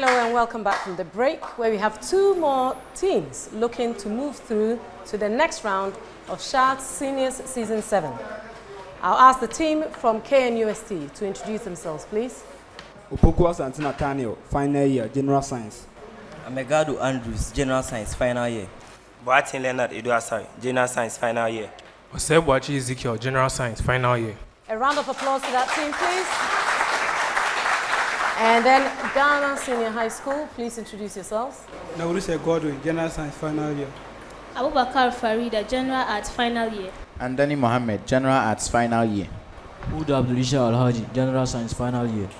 Hello and welcome back from the break, where we have two more teams looking to move through to the next round of SHS Seniors Season 7. I'll ask the team from KNUST to introduce themselves, please. Opoku Asante Nathaniel, final year, General Science. Amegado Andrews, General Science, final year. Boatin Leonard Eduasai, General Science, final year. Osebwachi Ezekiel, General Science, final year. A round of applause to that team, please. And then Ghana Senior High School, please introduce yourselves. Nauruse Godwin, General Science, final year. Abubakar Farida, General Arts, final year. And Danny Mohammed, General Arts, final year. Uda Abdulisha Alhaji, General Science, final year.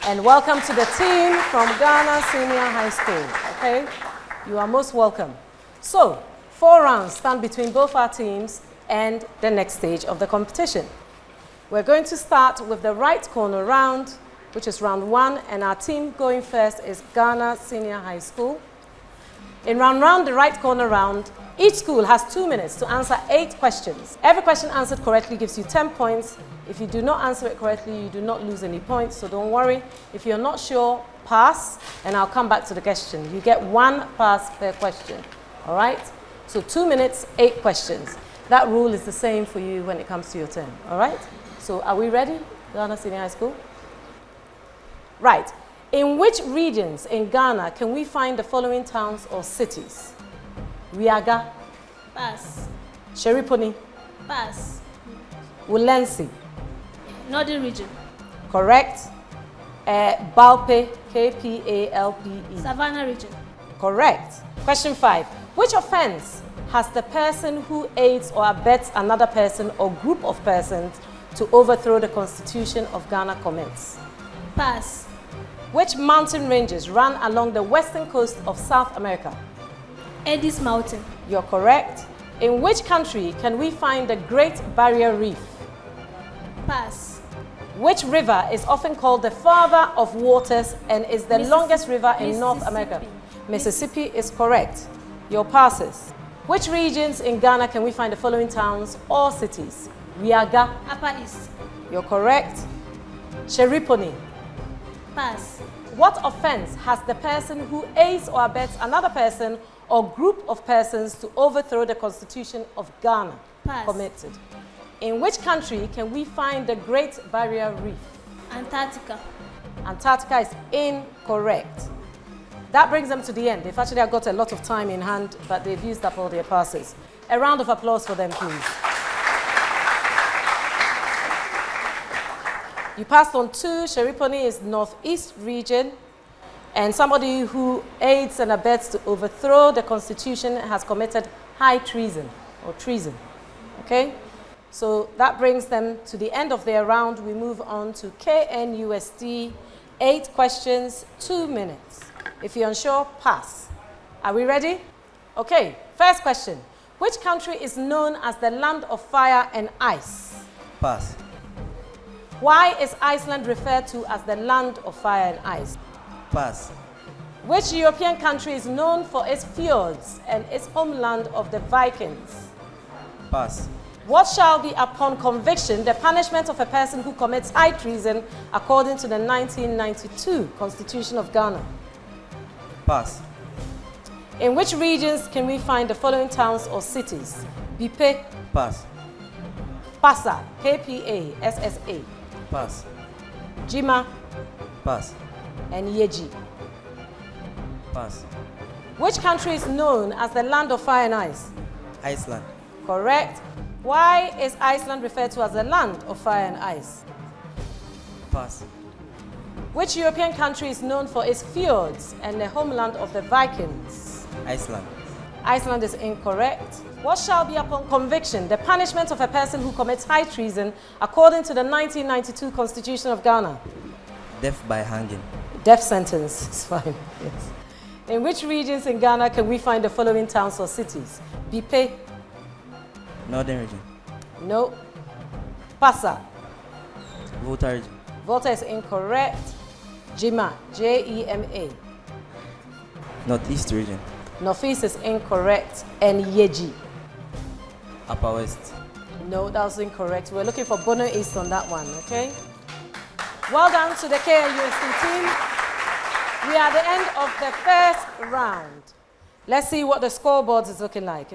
And welcome to the team from Ghana Senior High School, okay? You are most welcome. So, 4 rounds stand between both our teams and the next stage of the competition. We're going to start with the right corner round, which is round 1, and our team going first is Ghana Senior High School. In round the right corner round, each school has 2 minutes to answer 8 questions. Every question answered correctly gives you 10 points. If you do not answer it correctly, you do not lose any points, so don't worry. If you're not sure, pass, and I'll come back to the question. You get 1 pass per question, all right? So 2 minutes, 8 questions. That rule is the same for you when it comes to your turn, all right? So are we ready, Ghana Senior High School? Right. In which regions in Ghana can we find the following towns or cities? Riaga. Pass. Sheriponi. Pass. Ulensi. Northern region. Correct. Balpe. K-P-A-L-P-E. Savannah region. Correct. Question 5. Which offense has the person who aids or abets another person or group of persons to overthrow the Constitution of Ghana commits? Pass. Which mountain ranges run along the western coast of South America? Edis Mountain. You're correct. In which country can we find the Great Barrier Reef? Pass. Which river is often called the father of waters and is the longest river in North America? Mississippi is correct. Your passes. Which regions in Ghana can we find the following towns or cities? Riaga. Upper East. You're correct. Sheriponi. Pass. What offense has the person who aids or abets another person or group of persons to overthrow the Constitution of Ghana committed? In which country can we find the Great Barrier Reef? Antarctica. Antarctica is incorrect. That brings them to the end. They've actually got a lot of time in hand, but they've used up all their passes. A round of applause for them, please. You passed on 2. Sheriponi is Northeast region. And somebody who aids and abets to overthrow the Constitution has committed high treason or treason. Okay? So that brings them to the end of their round. We move on to KNUST. 8 questions, 2 minutes. If you're unsure, pass. Are we ready? Okay, first question. Which country is known as the land of fire and ice? Pass. Why is Iceland referred to as the land of fire and ice? Pass. Which European country is known for its fjords and its homeland of the Vikings? Pass. What shall be upon conviction the punishment of a person who commits high treason according to the 1992 Constitution of Ghana? Pass. In which regions can we find the following towns or cities? Bipe. Pass. Passa. K-P-A-S-S-A. Pass. Jima. Pass. And Yeji. Pass. Which country is known as the land of fire and ice? Iceland. Correct. Why is Iceland referred to as the land of fire and ice? Pass. Which European country is known for its fjords and the homeland of the Vikings? Iceland. Iceland is incorrect. What shall be upon conviction the punishment of a person who commits high treason according to the 1992 Constitution of Ghana? Death by hanging. Death sentence is fine. Yes. In which regions in Ghana can we find the following towns or cities? Bipe. Northern region. No. Passa. Volta region. Volta is incorrect. Jima. J-E-M-A. Northeast region. Northeast is incorrect. And Yeji. Upper West. No, that was incorrect. We're looking for Bono East on that one, okay? Well done to the KNUST team. We are at the end of the first round. Let's see what the scoreboard is looking like.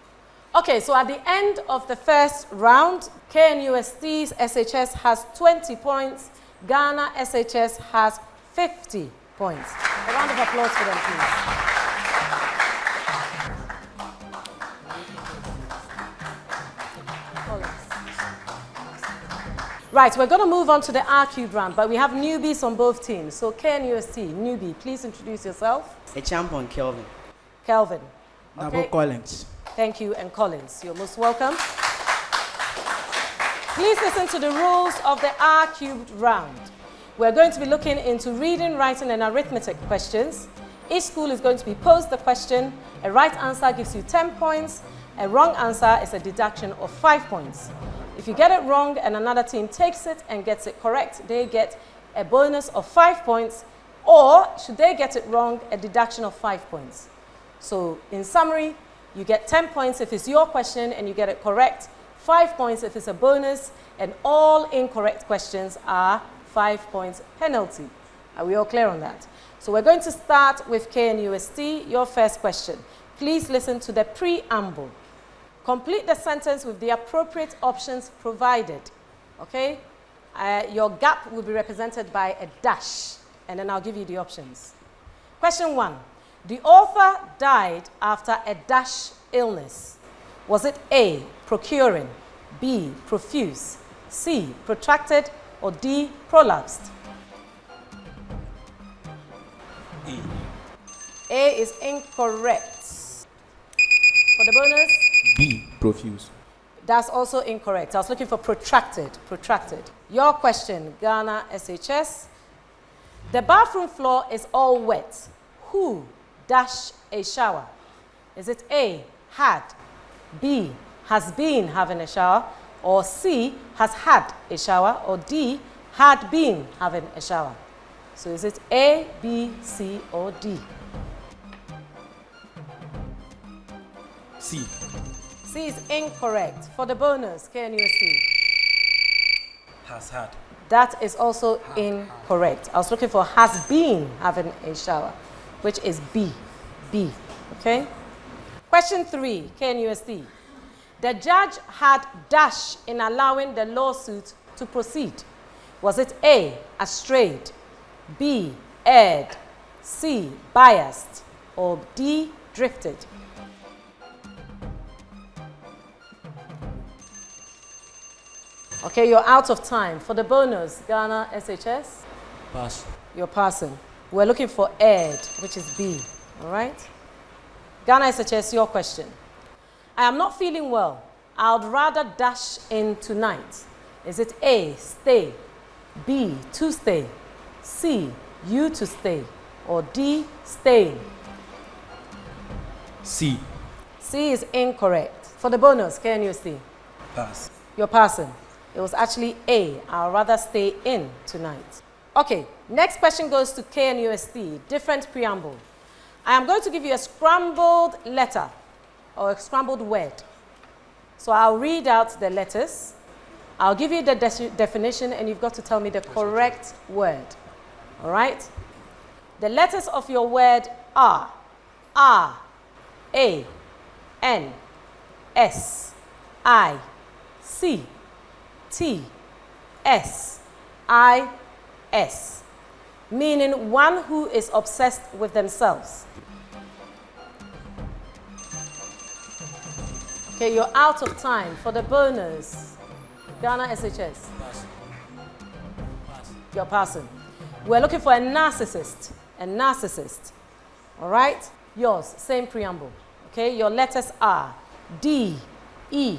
Okay, so at the end of the first round, KNUST SHS has 20 points. Ghana SHS has 50 points. A round of applause for them, please. Right, we're going to move on to the R-cube round, but we have newbies on both teams. So KNUST, newbie, please introduce yourself. A champion, Kelvin. Kelvin. Nabo Collins. Thank you, and Collins. You're most welcome. Please listen to the rules of the R-cubed round. We're going to be looking into reading, writing, and arithmetic questions. Each school is going to be posed the question. A right answer gives you 10 points. A wrong answer is a deduction of 5 points. If you get it wrong and another team takes it and gets it correct, they get a bonus of 5 points. Or, should they get it wrong, a deduction of 5 points. So, in summary, you get 10 points if it's your question and you get it correct, 5 points if it's a bonus, and all incorrect questions are 5 points penalty. Are we all clear on that? So we're going to start with KNUST, your first question. Please listen to the preamble. Complete the sentence with the appropriate options provided. Okay? Your gap will be represented by a dash, and then I'll give you the options. Question 1. The author died after a dash illness. Was it A, procuring, B, profuse, C, protracted, or D, prolapsed? E. A is incorrect. For the bonus? B. Profuse. That's also incorrect. I was looking for protracted. Protracted. Your question, Ghana SHS. The bathroom floor is all wet. Who dash a shower? Is it A, had, B, has been having a shower, or C, has had a shower, or D, had been having a shower? So is it A, B, C, or D? C. C is incorrect. For the bonus, KNUST. Has had. That is also incorrect. I was looking for has been having a shower, which is B. B. Okay? Question 3, KNUST. The judge had dash in allowing the lawsuit to proceed. Was it A, astrayed, B, erred, C, biased, or D, drifted? Okay, you're out of time. For the bonus, Ghana SHS? Pass. You're passing. We're looking for erred, which is B. All right? Ghana SHS, your question. I am not feeling well. I'd rather dash in tonight. Is it A, stay, B, to stay, C, you to stay, or D, staying? C. C is incorrect. For the bonus, KNUST? Pass. You're passing. It was actually A, I'd rather stay in tonight. Okay, next question goes to KNUST, different preamble. I am going to give you a scrambled letter or a scrambled word. So I'll read out the letters. I'll give you the definition and you've got to tell me the correct word. All right? The letters of your word are R, A, N, S, I, C, T, S, I, S, meaning one who is obsessed with themselves. Okay, you're out of time. For the bonus, Ghana SHS. Pass. Pass. You're passing. We're looking for a narcissist. A narcissist. All right? Yours, same preamble. Okay, your letters are D, E,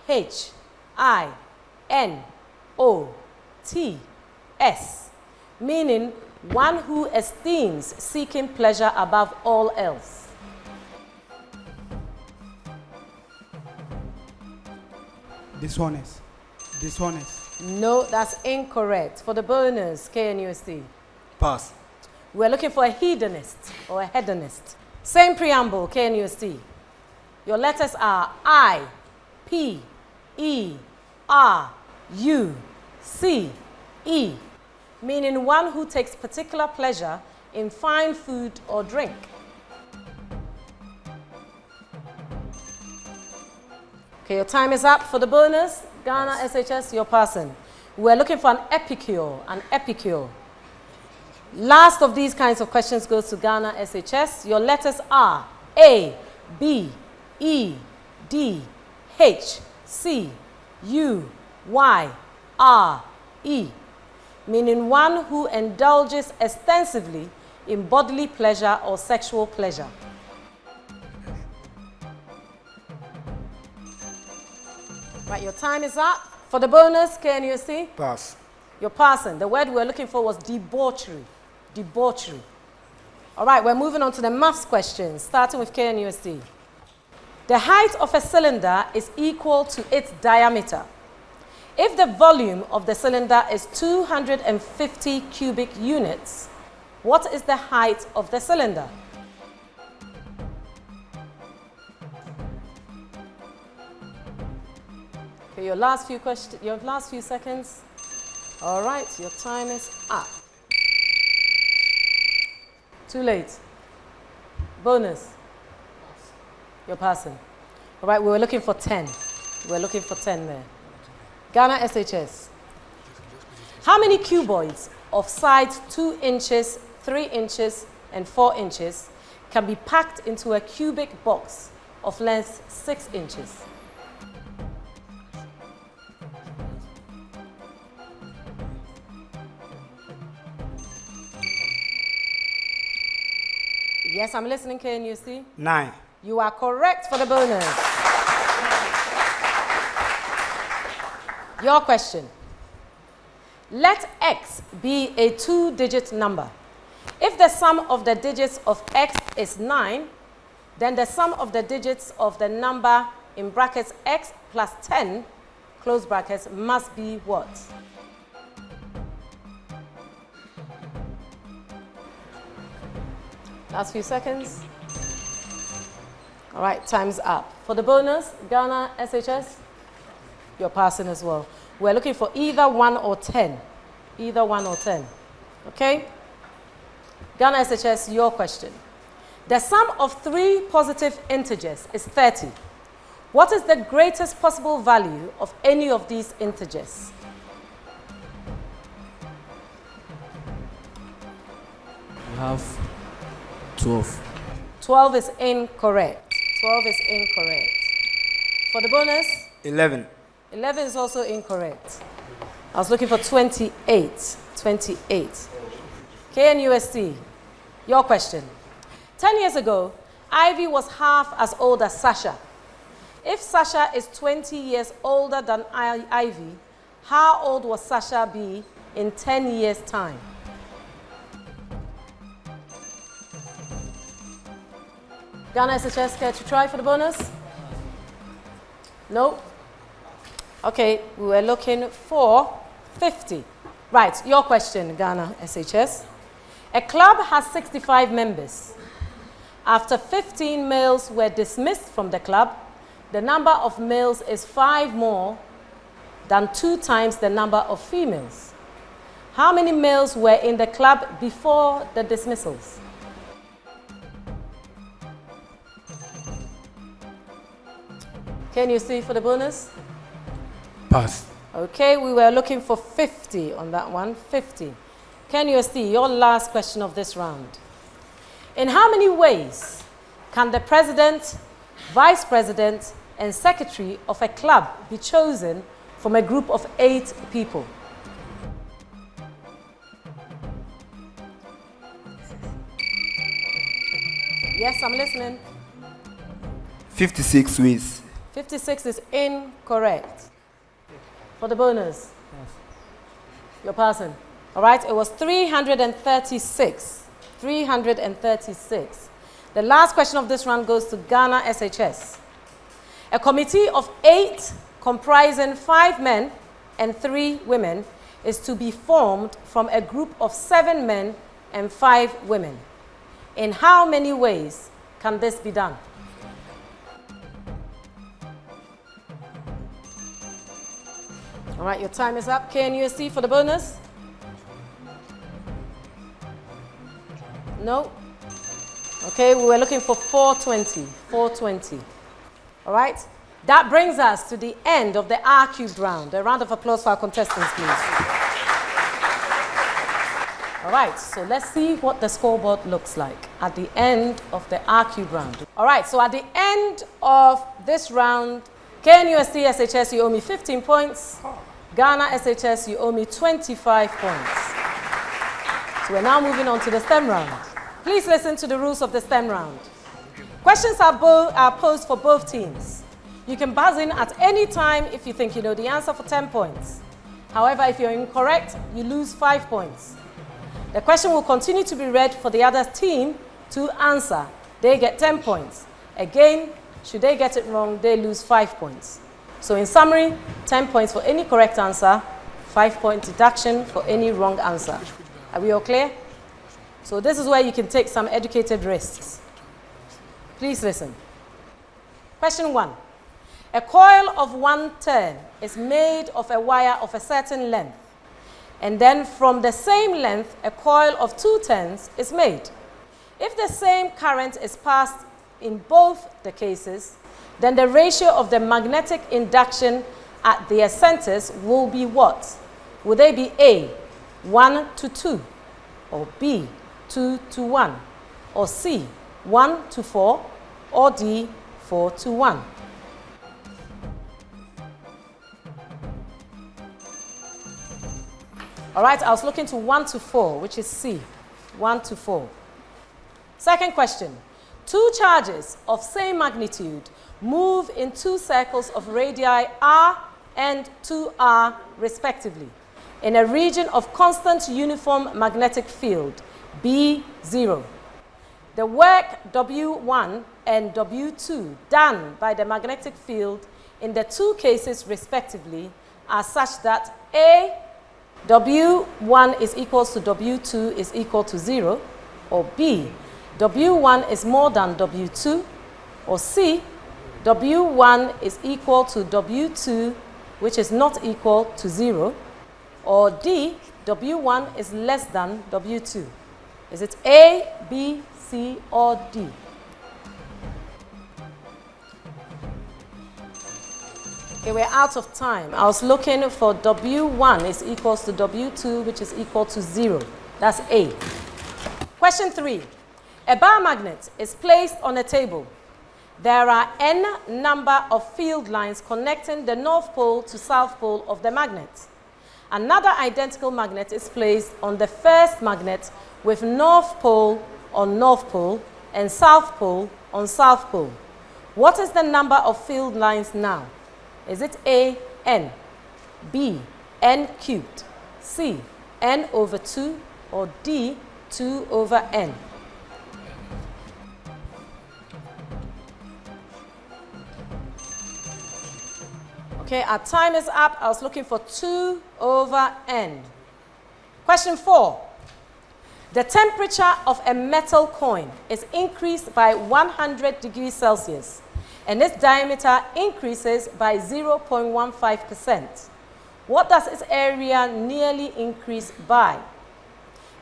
H, I, N, O, T, S, meaning one who esteems seeking pleasure above all else. Dishonest. Dishonest. No, that's incorrect. For the bonus, KNUST. Pass. We're looking for a hedonist or a hedonist. Same preamble, KNUST. Your letters are I, P, E, R, U, C, E, meaning one who takes particular pleasure in fine food or drink? Okay, your time is up. For the bonus, Ghana SHS, you're passing. We're looking for an epicure, Last of these kinds of questions goes to Ghana SHS. Your letters are A, B, E, D, H, C, U, Y, R, E, meaning one who indulges extensively in bodily pleasure or sexual pleasure. Right, your time is up. For the bonus, KNUST? Pass. You're passing. The word we're looking for was debauchery. Debauchery. All right, we're moving on to the maths questions, starting with KNUST. The height of a cylinder is equal to its diameter. If the volume of the cylinder is 250 cubic units, what is the height of the cylinder? Okay, your last few seconds. All right, your time is up. Too late. Bonus. You're passing. All right, we were looking for 10. We're looking for 10 there. Ghana SHS. How many cuboids of size 2 inches, 3 inches, and 4 inches can be packed into a cubic box of length 6 inches? Yes, I'm listening, KNUST. 9. You are correct for the bonus. Your question. Let x be a 2-digit number. If the sum of the digits of x is 9, then the sum of the digits of the number in brackets x plus 10, close brackets, must be what? Last few seconds. All right, time's up. For the bonus, Ghana SHS, you're passing as well. We're looking for either 1 or 10. Either 1 or 10. Okay? Ghana SHS, your question. The sum of 3 positive integers is 30. What is the greatest possible value of any of these integers? We have 12. 12 is incorrect. 12 is incorrect. For the bonus? 11. 11 is also incorrect. I was looking for 28. 28. KNUST, your question. 10 years ago, Ivy was half as old as Sasha. If Sasha is 20 years older than Ivy, how old will Sasha be in 10 years' time? Ghana SHS, care to try for the bonus? No? Okay, we were looking for 50. Right, your question, Ghana SHS. A club has 65 members. After 15 males were dismissed from the club, the number of males is 5 more than 2 times the number of females. How many males were in the club before the dismissals? Can you see for the bonus? Pass. Okay, we were looking for 50 on that one, 50. Can you see your last question of this round? In how many ways can the president, vice president, and secretary of a club be chosen from a group of 8 people? Yes, I'm listening. 56 ways. 56 is incorrect. For the bonus? Yes. You're passing. All right, it was 336. 336. The last question of this round goes to Ghana SHS. A committee of 8 comprising 5 men and 3 women is to be formed from a group of 7 men and 5 women. In how many ways can this be done? All right, your time is up. KNUST for the bonus. No? Okay, we were looking for 420. 420. All right? That brings us to the end of the R cubed round. A round of applause for our contestants, please. All right, so let's see what the scoreboard looks like at the end of the R cubed round. All right, so at the end of this round, KNUST SHS, you owe me 15 points. Ghana SHS, you owe me 25 points. So we're now moving on to the STEM round. Please listen to the rules of the STEM round. Questions are posed for both teams. You can buzz in at any time if you think you know the answer for 10 points. However, if you're incorrect, you lose 5 points. The question will continue to be read for the other team to answer. They get 10 points. Again, should they get it wrong, they lose 5 points. So in summary, 10 points for any correct answer, 5-point deduction for any wrong answer. Are we all clear? So this is where you can take some educated risks. Please listen. Question 1. A coil of 1 turn is made of a wire of a certain length. And then from the same length, a coil of 2 turns is made. If the same current is passed in both the cases, then the ratio of the magnetic induction at their centers will be what? Will they be A, 1 to 2, or B, 2 to 1, or C, 1 to 4, or D, 4 to 1? All right, I was looking to 1 to 4, which is C, 1 to 4. Second question. 2 charges of same magnitude move in 2 circles of radii r and 2r respectively in a region of constant uniform magnetic field, B0. The work W1 and W2 done by the magnetic field in the 2 cases respectively are such that A, W1 is equal to W2 is equal to 0, or B, W1 is more than W2, or C, W1 is equal to W2, which is not equal to 0, or D, W1 is less than W2. Is it A, B, C, or D? Okay, we're out of time. I was looking for W1 is equal to W2, which is equal to 0. That's A. Question 3. A bar magnet is placed on a table. There are n number of field lines connecting the north pole to south pole of the magnet. Another identical magnet is placed on the first magnet with north pole on north pole and south pole on south pole. What is the number of field lines now? Is it A, n, B, n cubed, C, n over 2, or D, 2 over n? Okay, our time is up. I was looking for 2 over n. Question 4. The temperature of a metal coin is increased by 100 degrees Celsius, and its diameter increases by 0.15%. What does its area nearly increase by?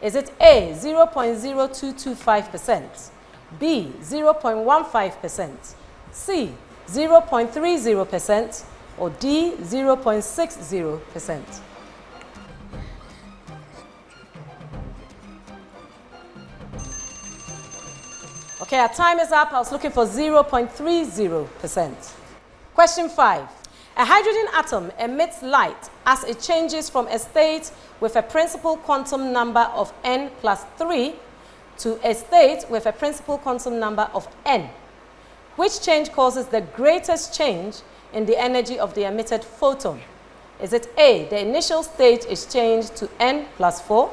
Is it A, 0.0225%, B, 0.15%, C, 0.30%, or D, 0.60%? Okay, our time is up. I was looking for 0.30%. Question 5. A hydrogen atom emits light as it changes from a state with a principal quantum number of n plus 3 to a state with a principal quantum number of n. Which change causes the greatest change in the energy of the emitted photon? Is it A, the initial state is changed to n plus 4,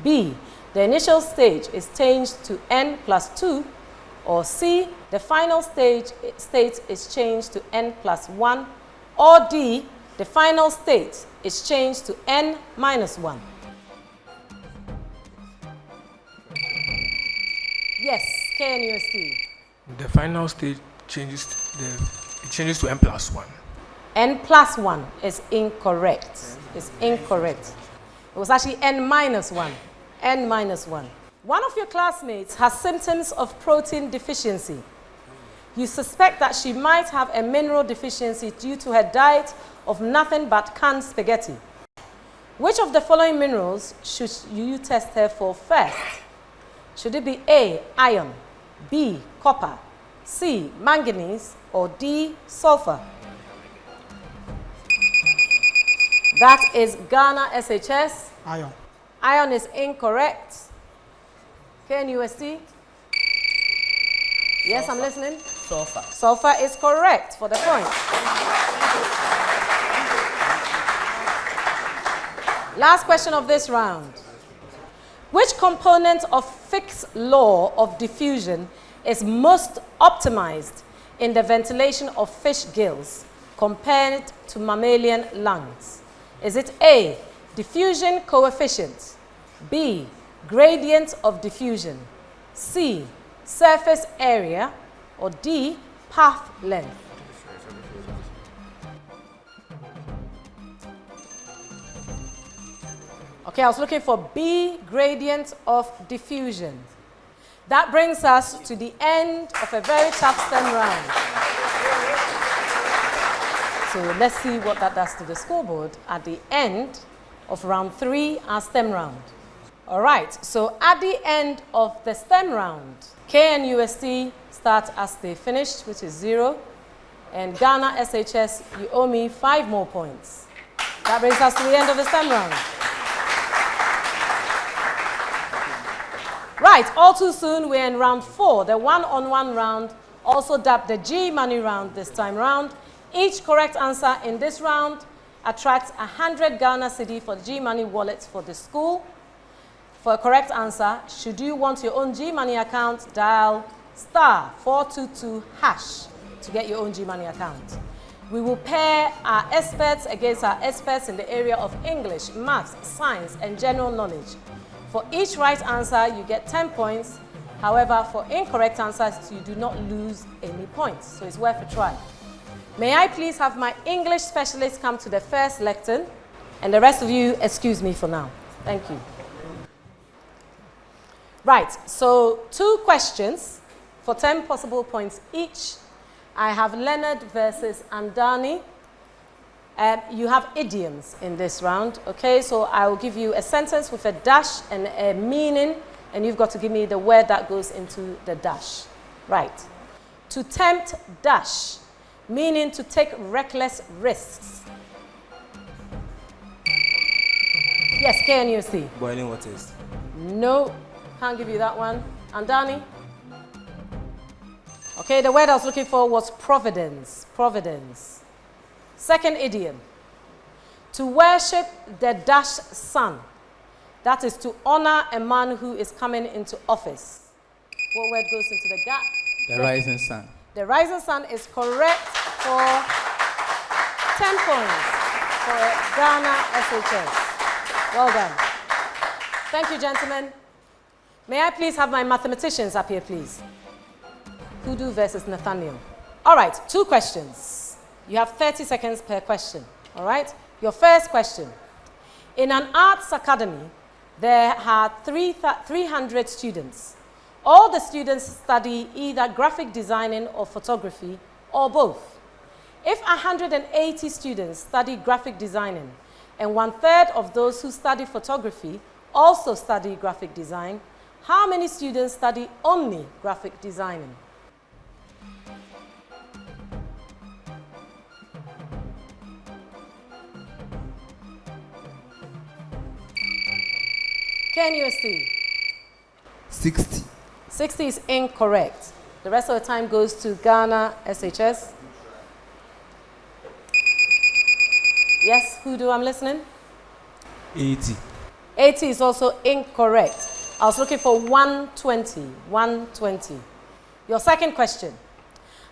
B, the initial stage is changed to n plus 2, or C, the final state is changed to n plus 1, or D, the final state is changed to n minus 1? Yes, KNUST. The final stage changes to n plus 1. N plus 1 is incorrect. It's incorrect. It was actually n minus 1. N minus 1. One of your classmates has symptoms of protein deficiency. You suspect that she might have a mineral deficiency due to her diet of nothing but canned spaghetti. Which of the following minerals should you test her for first? Should it be A, iron, B, copper, C, manganese, or D, sulfur? That is Ghana SHS. Iron. Iron is incorrect. KNUST? Yes, I'm listening. Sulfur. Sulfur is correct for the point. Last question of this round. Which component of Fick's law of diffusion is most optimized in the ventilation of fish gills compared to mammalian lungs? Is it A, diffusion coefficient, B, gradient of diffusion, C, surface area, or D, path length? Okay, I was looking for B, gradient of diffusion. That brings us to the end of a very tough STEM round. So let's see what that does to the scoreboard at the end of round 3, our STEM round. All right, so at the end of the STEM round, KNUST start as they finished, which is 0. And Ghana SHS, you owe me 5 more points. That brings us to the end of the STEM round. Right, all too soon, we're in round 4, the one-on-one round, also dubbed the G-Money round this time round. Each correct answer in this round attracts 100 Ghana cedi for the G-Money wallets for the school. For a correct answer, should you want your own G-Money account, dial *422# to get your own G-Money account. We will pair our experts against our experts in the area of English, maths, science, and general knowledge. For each right answer, you get 10 points. However, for incorrect answers, you do not lose any points. So it's worth a try. May I please have my English specialist come to the first lectern, and the rest of you, excuse me for now. Thank you. Right, so 2 questions for 10 possible points each. I have Leonard versus Andani. You have idioms in this round, okay? So I will give you a sentence with a dash and a meaning, and you've got to give me the word that goes into the dash. Right. To tempt dash, meaning to take reckless risks. Yes, KNUST. Boiling waters. No, can't give you that one. Andani? Okay, the word I was looking for was providence. Providence. Second idiom. To worship the dash sun. That is to honor a man who is coming into office. What word goes into the gap? The rising sun. The rising sun is correct for 10 points for Ghana SHS. Well done. Thank you, gentlemen. May I please have my mathematicians up here, please? Kudu versus Nathaniel. All right, 2 questions. You have 30 seconds per question, all right? Your first question. In an arts academy, there are 300 students. All the students study either graphic designing or photography, or both. If 180 students study graphic designing, and 1/3 of those who study photography also study graphic design, how many students study only graphic designing? KNUST. 60. 60 is incorrect. The rest of the time goes to Ghana SHS. Yes, Hudu, I'm listening. 80. 80 is also incorrect. I was looking for 120. 120. Your second question.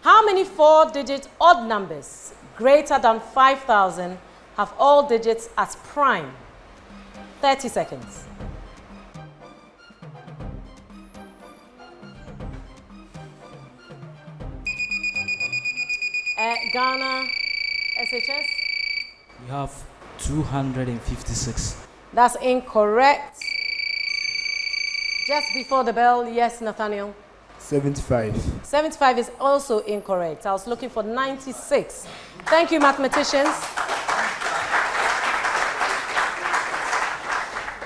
How many 4-digit odd numbers greater than 5,000 have all digits as prime? 30 seconds. Ghana SHS? We have 256. That's incorrect. Just before the bell, yes, Nathaniel. 75. 75 is also incorrect. I was looking for 96. Thank you, mathematicians.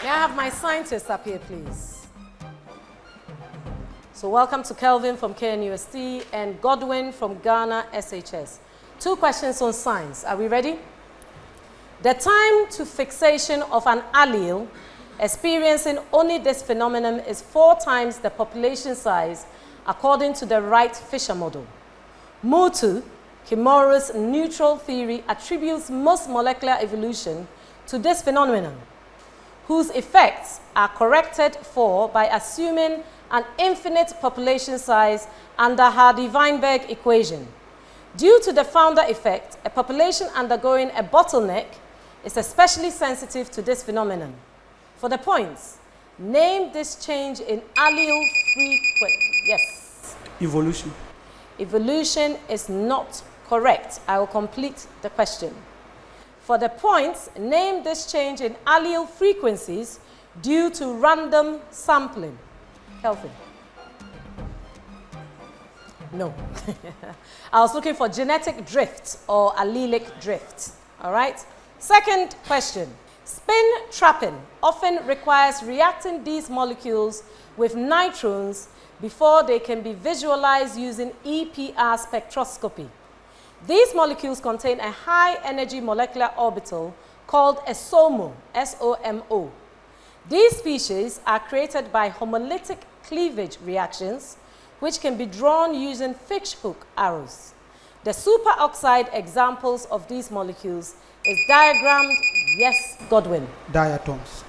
May I have my scientists up here, please? So welcome to Kelvin from KNUST and Godwin from Ghana SHS. 2 questions on science. Are we ready? The time to fixation of an allele experiencing only this phenomenon is 4 times the population size according to the Wright-Fisher model. Motu, Kimura's neutral theory, attributes most molecular evolution to this phenomenon, whose effects are corrected for by assuming an infinite population size under Hardy-Weinberg equation. Due to the founder effect, a population undergoing a bottleneck is especially sensitive to this phenomenon. For the points, name this change in allele frequency. Yes. Evolution. Evolution is not correct. I will complete the question. For the points, name this change in allele frequencies due to random sampling. Kelvin. No. I was looking for genetic drift or allelic drift. All right? Second question. Spin trapping often requires reacting these molecules with nitrons before they can be visualized using EPR spectroscopy. These molecules contain a high-energy molecular orbital called a SOMO, S-O-M-O. These species are created by homolytic cleavage reactions, which can be drawn using fishhook arrows. The superoxide examples of these molecules is diagrammed, yes, Godwin. Diatoms.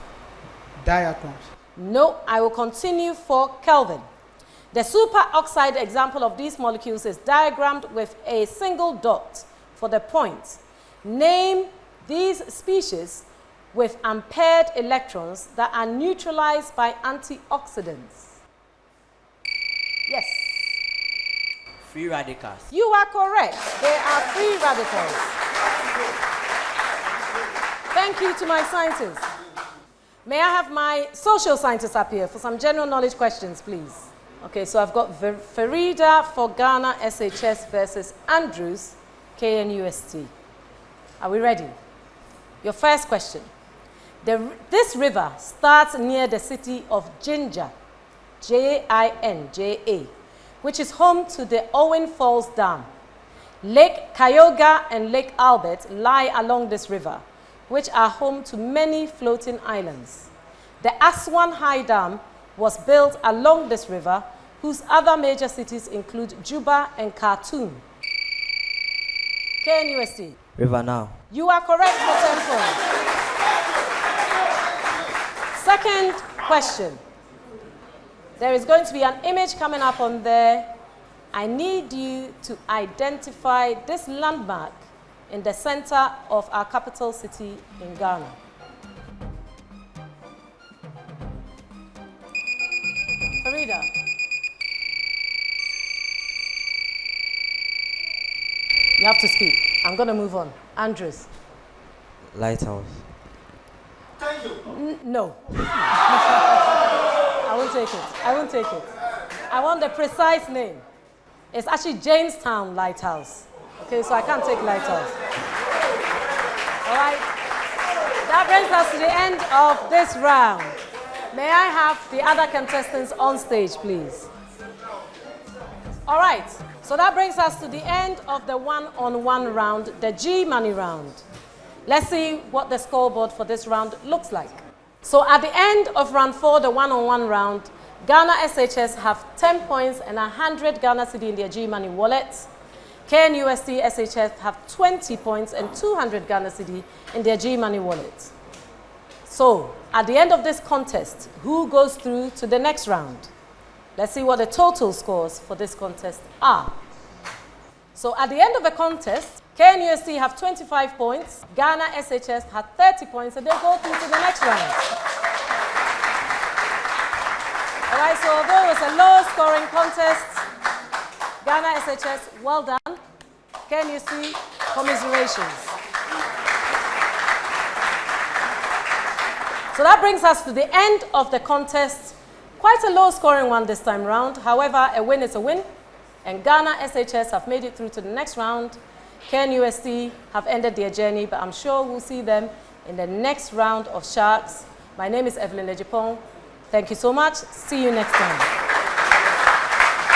Diatoms. No, I will continue for Kelvin. The superoxide example of these molecules is diagrammed with a single dot for the point. Name these species with unpaired electrons that are neutralized by antioxidants. Yes. Free radicals. You are correct. They are free radicals. Thank you to my scientists. May I have my social scientists up here for some general knowledge questions, please? Okay, so I've got Farida for Ghana SHS versus Andrews, KNUST. Are we ready? Your first question. This river starts near the city of Jinja, Jinja, which is home to the Owen Falls Dam. Lake Kyoga and Lake Albert lie along this river, which are home to many floating islands. The Aswan High Dam was built along this river, whose other major cities include Juba and Khartoum. KNUST. River Nile. You are correct for 10 points. Second question. There is going to be an image coming up on there. I need you to identify this landmark in the center of our capital city in Ghana. Farida. You have to speak. I'm going to move on. Andrews. Lighthouse. No. I won't take it. I won't take it. I want the precise name. It's actually Jamestown Lighthouse. Okay, so I can't take Lighthouse. All right. That brings us to the end of this round. May I have the other contestants on stage, please? All right. So that brings us to the end of the one-on-one round, the G-Money round. Let's see what the scoreboard for this round looks like. So at the end of round 4, the one-on-one round, Ghana SHS have 10 points and 100 Ghana Cedi in their G-Money wallets. KNUST SHS have 20 points and 200 Ghana Cedi in their G-Money wallets. So at the end of this contest, who goes through to the next round? Let's see what the total scores for this contest are. So at the end of the contest, KNUST have 25 points, Ghana SHS have 30 points, and they go through to the next round. All right, so although it was a low-scoring contest, Ghana SHS, well done. KNUST, commiserations. So that brings us to the end of the contest. Quite a low-scoring one this time round. However, a win is a win, and Ghana SHS have made it through to the next round. KNUST have ended their journey, but I'm sure we'll see them in the next round of Sharks. My name is Evelyn Ejipong. Thank you so much. See you next time.